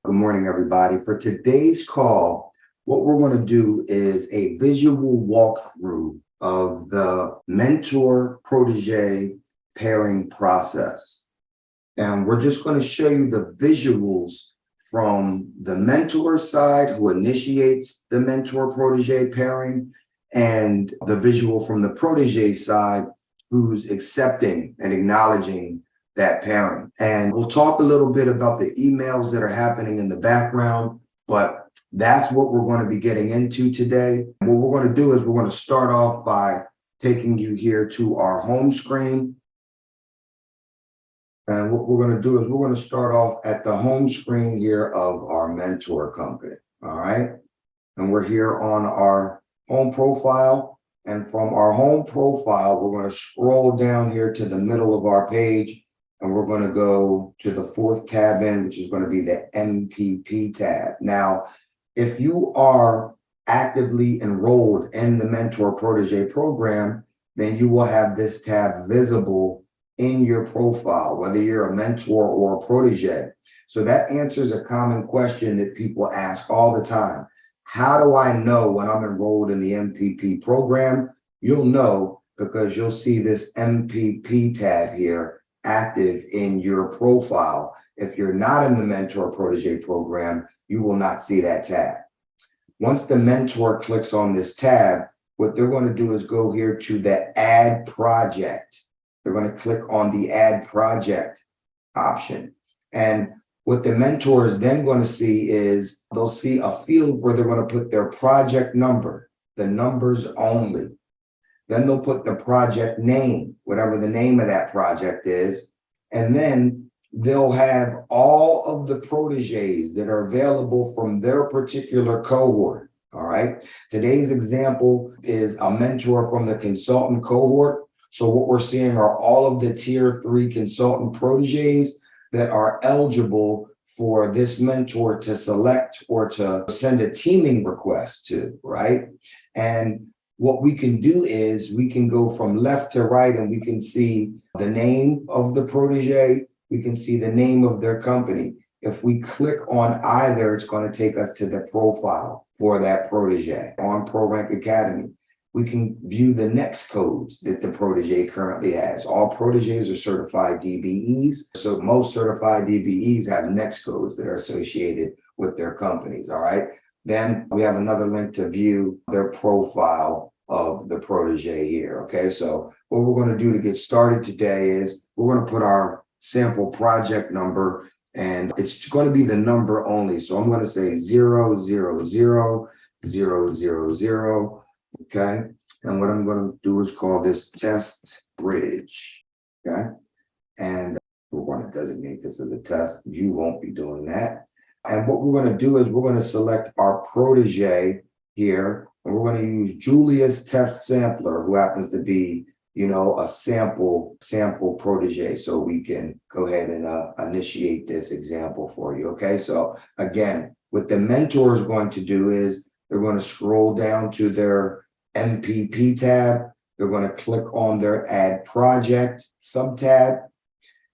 Good morning, everybody. For today's call, what we're going to do is a visual walkthrough of the mentor-protege pairing process. And we're just going to show you the visuals from the mentor side who initiates the mentor-protege pairing and the visual from the protege side who's accepting and acknowledging that pairing. And we'll talk a little bit about the emails that are happening in the background, but that's what we're going to be getting into today. What we're going to do is we're going to start off by taking you here to our home screen. And what we're going to do is we're going to start off at the home screen here of our mentor company. All right. And we're here on our home profile. And from our home profile, we're going to scroll down here to the middle of our page. And we're going to go to the fourth tab in, which is going to be the MPP tab. Now, if you are actively enrolled in the Mentor-Protege program, then you will have this tab visible in your profile, whether you're a mentor or a protege. So that answers a common question that people ask all the time. How do I know when I'm enrolled in the MPP program? You'll know because you'll see this MPP tab here active in your profile. If you're not in the Mentor-Protege program, you will not see that tab. Once the mentor clicks on this tab, what they're going to do is go here to the Add Project. They're going to click on the Add Project option. And what the mentor is then going to see is they'll see a field where they're going to put their project number, the numbers only. Then they'll put the project name, whatever the name of that project is. And then they'll have all of the proteges that are available from their particular cohort. All right. Today's example is a mentor from the consultant cohort. So what we're seeing are all of the tier 3 consultant proteges that are eligible for this mentor to select or to send a teaming request to, right? And what we can do is we can go from left to right and we can see the name of the protege. We can see the name of their company. If we click on either, it's going to take us to the profile for that protege on ProRank Academy. We can view the next codes that the protege currently has. All proteges are certified DBEs. So most certified DBEs have next codes that are associated with their companies. All right. Then we have another link to view their profile of the protege here. Okay. So what we're going to do to get started today is we're going to put our sample project number, and it's going to be the number only. So I'm going to say 0000000. Okay. And what I'm going to do is call this test bridge. Okay. And we're going to designate this as a test. You won't be doing that. And what we're going to do is we're going to select our protege here, and we're going to use Julia's test sampler, who happens to be, a sample protege. So we can go ahead and initiate this example for you. Okay. So again, what the mentor is going to do is they're going to scroll down to their MPP tab. They're going to click on their Add Project subtab.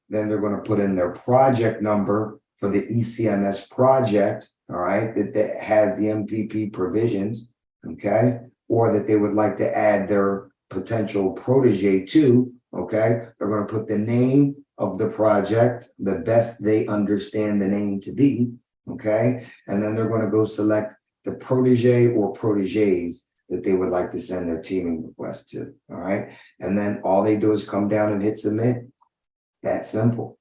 Then they're going to put in their project number for the ECMS project, all right, that has the MPP provisions, okay, or that they would like to add their potential protege to, okay. They're going to put the name of the project, the best they understand the name to be, okay, and then they're going to go select the protege or proteges that they would like to send their teaming request to, all right, and then all they do is come down and hit submit. That simple.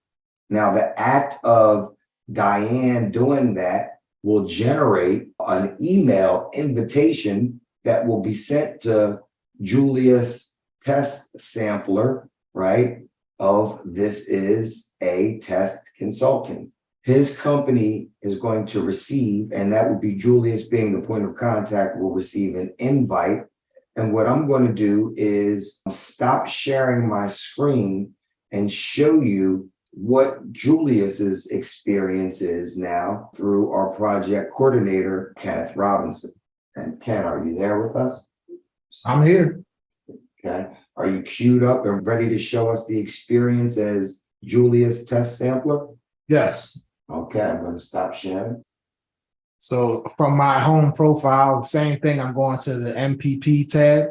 Now, the act of Diane doing that will generate an email invitation that will be sent to Julia's test sampler, right? Of this is a test consulting. His company is going to receive, and that would be Julius being the point of contact, will receive an invite. And what I'm going to do is stop sharing my screen and show you what Julius's experience is now through our project coordinator, Kenneth Robinson. And Ken, are you there with us? I'm here. Okay. Are you queued up and ready to show us the experience as Julius test sampler? Yes. Okay, I'm going to stop sharing. So from my home profile, same thing, I'm going to the MPP tab.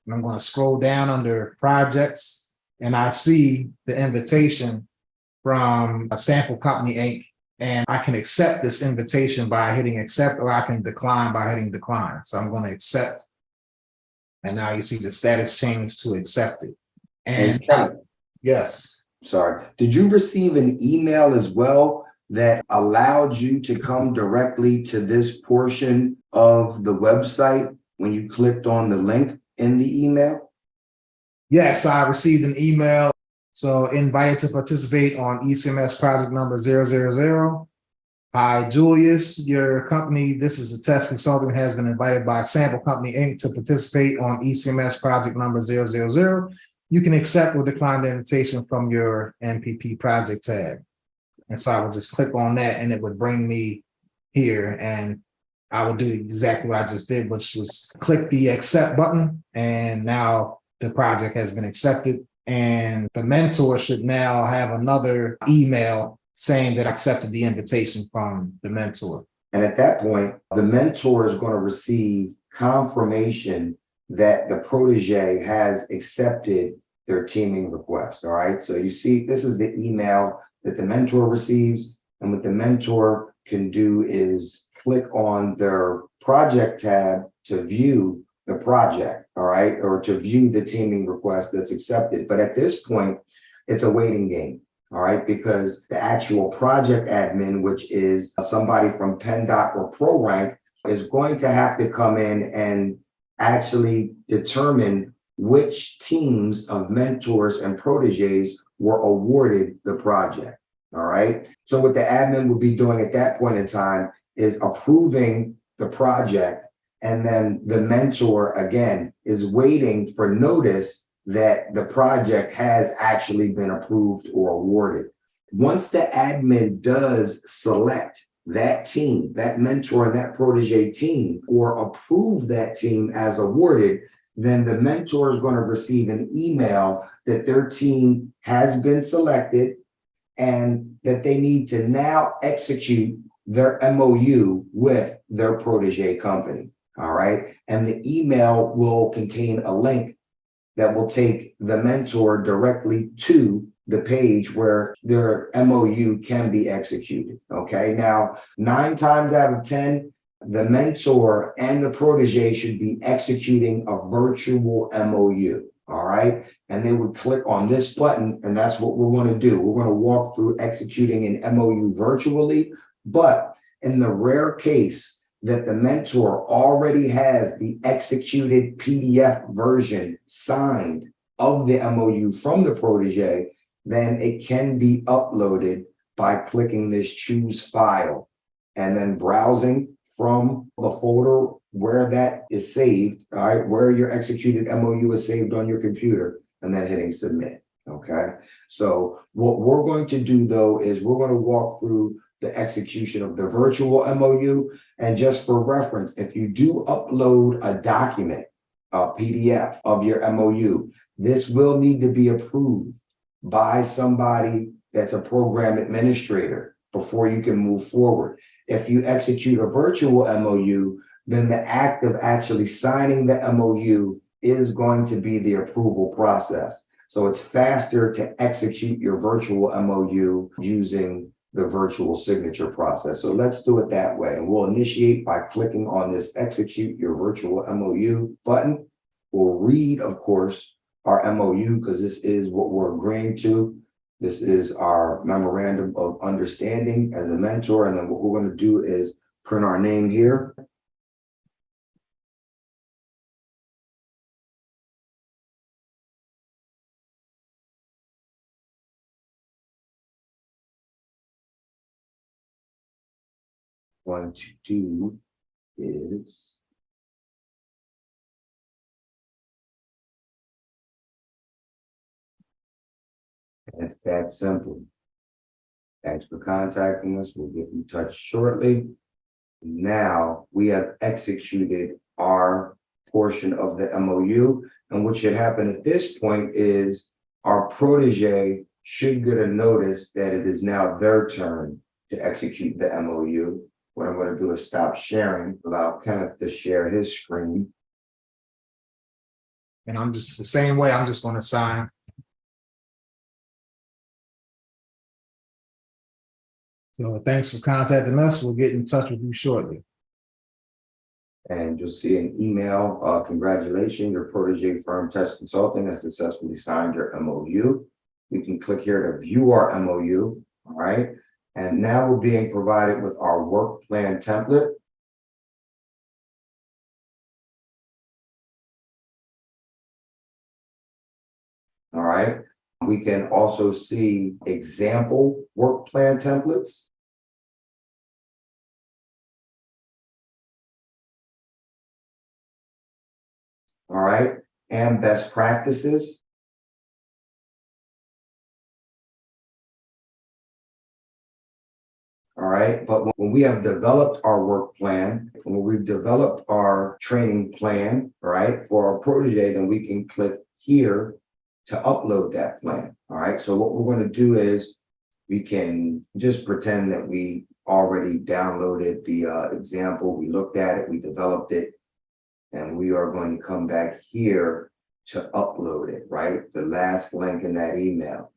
And I'm going to scroll down under projects, and I see the invitation from a sample company Inc. And I can accept this invitation by hitting accept, or I can decline by hitting decline. So I'm going to accept. And now you see the status change to accepted. And yes. Sorry. Did you receive an email as well that allowed you to come directly to this portion of the website when you clicked on the link in the email? Yes, I received an email. So invited to participate on ECMS project number 000. Hi, Julius, your company, this is a test consultant, has been invited by Sample Company Inc. to participate on ECMS project number 000. You can accept or decline the invitation from your MPP project tab. And so I would just click on that and it would bring me here, and I would do exactly what I just did, which was click the accept button. And now the project has been accepted, and the mentor should now have another email saying that I accepted the invitation from the mentor. And at that point, the mentor is going to receive confirmation that the protege has accepted their teaming request. All right. So you see, this is the email that the mentor receives. And what the mentor can do is click on their project tab to view the project. All right. Or to view the teaming request that's accepted. But at this point, it's a waiting game. All right, because the actual project admin, which is somebody from PennDOT or ProRank, is going to have to come in and actually determine which teams of mentors and proteges were awarded the project. All right. So what the admin would be doing at that point in time is approving the project. And then the mentor, again, is waiting for notice that the project has actually been approved or awarded. Once the admin does select that team, that mentor and that protege team, or approve that team as awarded, then the mentor is going to receive an email that their team has been selected and that they need to now execute their MOU with their protege company. All right. And the email will contain a link that will take the mentor directly to the page where their MOU can be executed. Okay. Now, 9 times out of 10, the mentor and the protege should be executing a virtual MOU. All right. And they would click on this button, and that's what we're going to do. We're going to walk through executing an MOU virtually. But in the rare case that the mentor already has the executed PDF version signed of the MOU from the protege, then it can be uploaded by clicking this choose file and then browsing from the folder where that is saved, all right, where your executed MOU is saved on your computer, and then hitting submit. Okay. So what we're going to do though is we're going to walk through the execution of the virtual MOU. And just for reference, if you do upload a document, a PDF of your MOU, this will need to be approved by somebody that's a program administrator before you can move forward. If you execute a virtual MOU, then the act of actually signing the MOU is going to be the approval process. So it's faster to execute your virtual MOU using the virtual signature process. So let's do it that way. And we'll initiate by clicking on this execute your virtual MOU button. We'll read, of course, our MOU because this is what we're agreeing to. This is our memorandum of understanding as a mentor. And then what we're going to do is print our name here. What to do is it's that simple. Thanks for contacting us. We'll get in touch shortly. Now we have executed our portion of the MOU. And what should happen at this point is our protege should get a notice that it is now their turn to execute the MOU. What I'm going to do is stop sharing, allow Kenneth to share his screen. And I'm just the same way, I'm just going to sign. So thanks for contacting us. We'll get in touch with you shortly. And you'll see an email, congratulations, your protege firm test consulting has successfully signed your MOU. We can click here to view our MOU, all right? And now we're being provided with our work plan template. All right, we can also see example work plan templates. All right, and best practices. All right, but when we have developed our work plan, when we've developed our training plan, right, for our protege, then we can click here to upload that plan. All right, so what we're going to do is we can just pretend that we already downloaded the example, we looked at it, we developed it, and we are going to come back here to upload it, right? The last link in that email.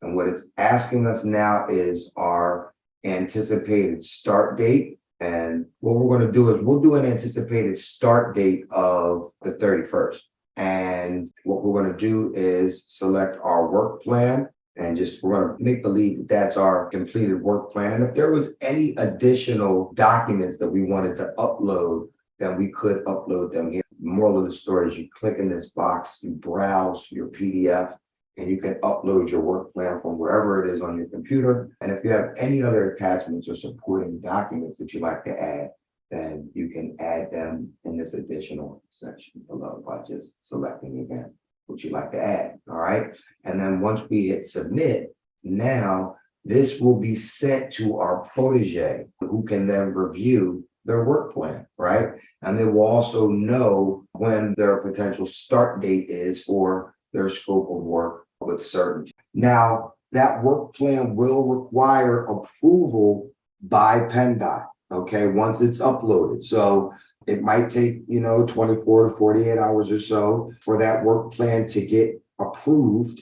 And what it's asking us now is our anticipated start date. And what we're going to do is we'll do an anticipated start date of the 31st. And what we're going to do is select our work plan and just we're going to make believe that that's our completed work plan. And if there was any additional documents that we wanted to upload, then we could upload them here. The moral of the story is you click in this box, you browse your PDF, and you can upload your work plan from wherever it is on your computer. And if you have any other attachments or supporting documents that you'd like to add, then you can add them in this additional section below by just selecting again what you'd like to add. All right. And then once we hit submit, now this will be sent to our protege who can then review their work plan, right? And they will also know when their potential start date is for their scope of work with certainty. Now, that work plan will require approval by PennDOT, okay, once it's uploaded. So it might take, 24 to 48 hours or so for that work plan to get approved,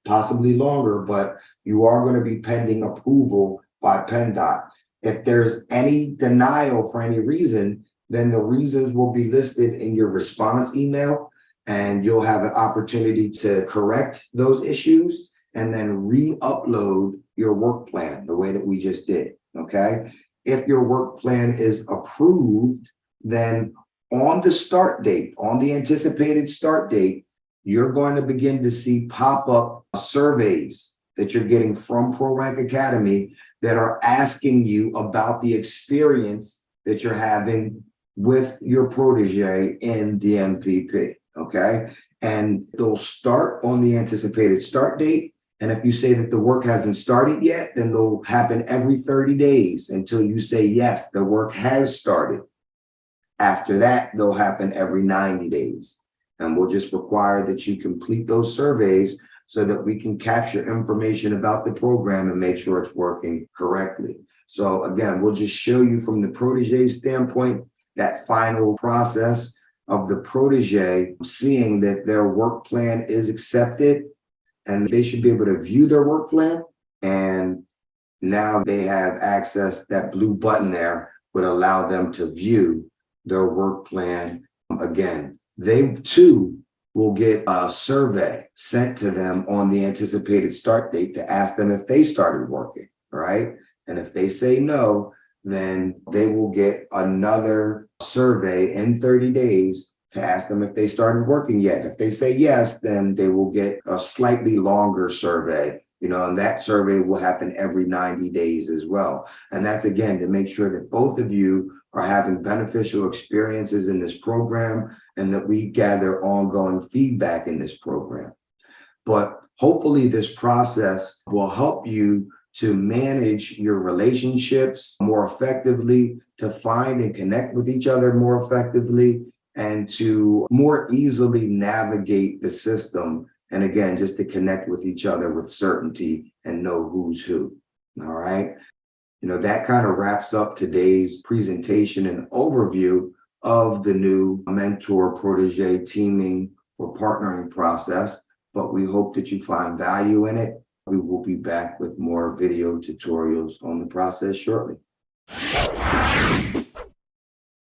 possibly longer, but you are going to be pending approval by PennDOT. If there's any denial for any reason, then the reasons will be listed in your response email, and you'll have an opportunity to correct those issues and then re-upload your work plan the way that we just did, okay? If your work plan is approved, then on the start date, on the anticipated start date, you're going to begin to see pop-up surveys that you're getting from ProRank Academy that are asking you about the experience that you're having with your protege in the MPP, okay? And they'll start on the anticipated start date. And if you say that the work hasn't started yet, then they'll happen every 30 days until you say, yes, the work has started. After that, they'll happen every 90 days. And we'll just require that you complete those surveys so that we can capture information about the program and make sure it's working correctly. So again, we'll just show you from the protege standpoint, that final process of the protege seeing that their work plan is accepted and they should be able to view their work plan. And now they have access, that blue button there would allow them to view their work plan. Again, they too will get a survey sent to them on the anticipated start date to ask them if they started working, right? And if they say no, then they will get another survey in 30 days to ask them if they started working yet. If they say yes, then they will get a slightly longer survey, and that survey will happen every 90 days as well. And that's, again, to make sure that both of you are having beneficial experiences in this program and that we gather ongoing feedback in this program. But hopefully this process will help you to manage your relationships more effectively, to find and connect with each other more effectively, and to more easily navigate the system. And again, just to connect with each other with certainty and know who's who. All right. That kind of wraps up today's presentation and overview of the new mentor-protege teaming or partnering process, but we hope that you find value in it. We will be back with more video tutorials on the process shortly.